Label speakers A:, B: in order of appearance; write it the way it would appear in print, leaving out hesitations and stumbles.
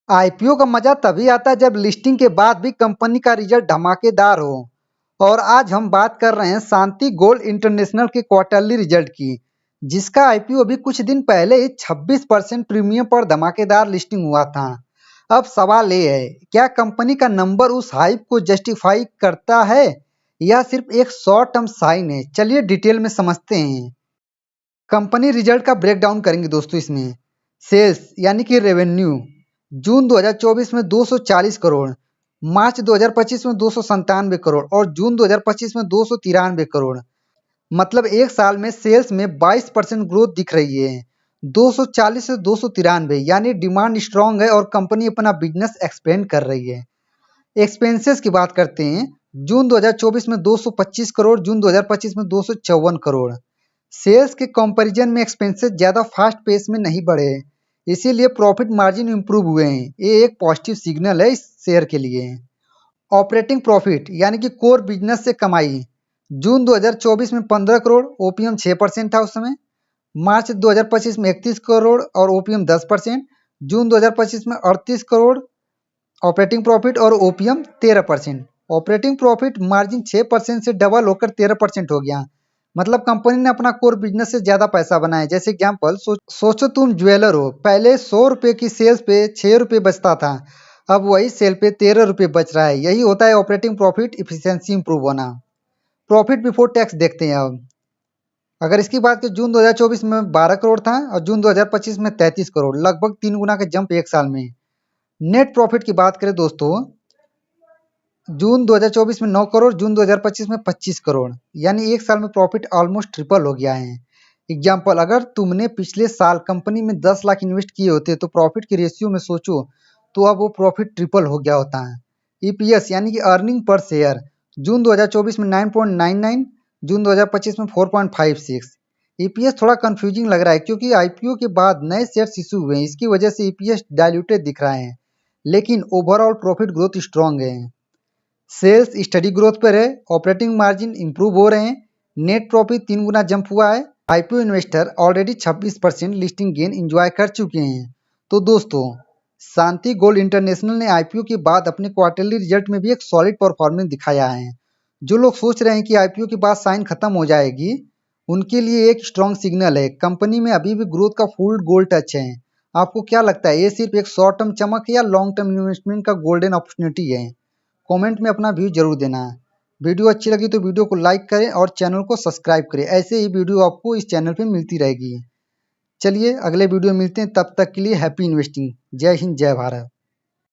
A: IPO का मजा तभी आता है जब लिस्टिंग के बाद भी कंपनी का रिजल्ट धमाकेदार हो। और आज हम बात कर रहे हैं शांति गोल्ड इंटरनेशनल के क्वार्टरली रिजल्ट की, जिसका आईपीओ अभी कुछ दिन पहले ही 26% प्रीमियम पर धमाकेदार लिस्टिंग हुआ था। अब सवाल ये है, क्या कंपनी का नंबर उस हाइप को जस्टिफाई करता है या सिर्फ एक शॉर्ट टर्म साइन है? चलिए डिटेल में समझते हैं। कंपनी रिजल्ट का ब्रेकडाउन करेंगे दोस्तों। इसमें सेल्स यानी कि रेवेन्यू जून 2024 में 240 करोड़, मार्च 2025 में 297 करोड़ और जून 2025 में 293 करोड़। मतलब एक साल में सेल्स में 22% ग्रोथ दिख रही है। 240 से 293 यानी डिमांड स्ट्रांग है और कंपनी अपना बिजनेस एक्सपेंड कर रही है। एक्सपेंसेस की बात करते हैं। जून 2024 में 225 करोड़, जून 2025 में 254 करोड़। सेल्स के कंपैरिजन में एक्सपेंसेस ज़्यादा फास्ट पेस में नहीं बढ़े, इसीलिए प्रॉफिट मार्जिन इंप्रूव हुए हैं। ये एक पॉजिटिव सिग्नल है इस शेयर के लिए। ऑपरेटिंग प्रॉफिट यानी कि कोर बिजनेस से कमाई जून 2024 में 15 करोड़, ओपीएम 6% था उस समय। मार्च 2025 में 31 करोड़ और ओपीएम 10%। जून 2025 में 38 करोड़ ऑपरेटिंग प्रॉफिट और ओपीएम 13%। ऑपरेटिंग प्रॉफिट मार्जिन 6% से डबल होकर 13% हो गया। मतलब कंपनी ने अपना कोर बिजनेस से ज़्यादा पैसा बनाया। जैसे एग्जाम्पल सोचो तुम ज्वेलर हो, पहले 100 रुपये की सेल्स पे 6 रुपये बचता था, अब वही सेल पे 13 रुपये बच रहा है। यही होता है ऑपरेटिंग प्रॉफिट इफिशियंसी इंप्रूव होना। प्रॉफिट बिफोर टैक्स देखते हैं अब। अगर इसकी बात करें, जून 2024 में 12 करोड़ था और जून 2025 में 33 करोड़, लगभग 3 गुना का जंप एक साल में। नेट प्रॉफिट की बात करें दोस्तों, जून 2024 में 9 करोड़, जून 2025 में 25 करोड़, यानी एक साल में प्रॉफिट ऑलमोस्ट ट्रिपल हो गया है। एग्जाम्पल, अगर तुमने पिछले साल कंपनी में 10 लाख इन्वेस्ट किए होते तो प्रॉफिट के रेशियो में सोचो तो अब वो प्रॉफिट ट्रिपल हो गया होता है। ईपीएस यानी कि अर्निंग पर शेयर जून 2024 में 9.99, जून 2025 में 4.56। ईपीएस थोड़ा कंफ्यूजिंग लग रहा है क्योंकि आईपीओ के बाद नए शेयर्स इशू हुए हैं, इसकी वजह से ईपीएस डायल्यूटेड दिख रहा है। लेकिन ओवरऑल प्रॉफिट ग्रोथ स्ट्रांग है। सेल्स स्टडी ग्रोथ पर है, ऑपरेटिंग मार्जिन इंप्रूव हो रहे हैं, नेट प्रॉफिट 3 गुना जंप हुआ है। IPO investor already 26% listing gain enjoy कर चुके हैं। तो दोस्तों, शांति गोल्ड इंटरनेशनल ने आईपीओ के बाद अपने क्वार्टरली रिजल्ट में भी एक सॉलिड परफॉर्मेंस दिखाया है। जो लोग सोच रहे हैं कि आईपीओ के बाद साइन खत्म हो जाएगी, उनके लिए एक स्ट्रॉन्ग सिग्नल है। कंपनी में अभी भी ग्रोथ का फुल गोल्ड टच है। आपको क्या लगता है, ये सिर्फ एक शॉर्ट टर्म चमक है या लॉन्ग टर्म इन्वेस्टमेंट का गोल्डन अपॉर्चुनिटी है? कमेंट में अपना व्यू जरूर देना। वीडियो अच्छी लगी तो वीडियो को लाइक करें और चैनल को सब्सक्राइब करें। ऐसे ही वीडियो आपको इस चैनल पे मिलती रहेगी। चलिए अगले वीडियो में मिलते हैं, तब तक के लिए हैप्पी इन्वेस्टिंग। जय हिंद, जय भारत।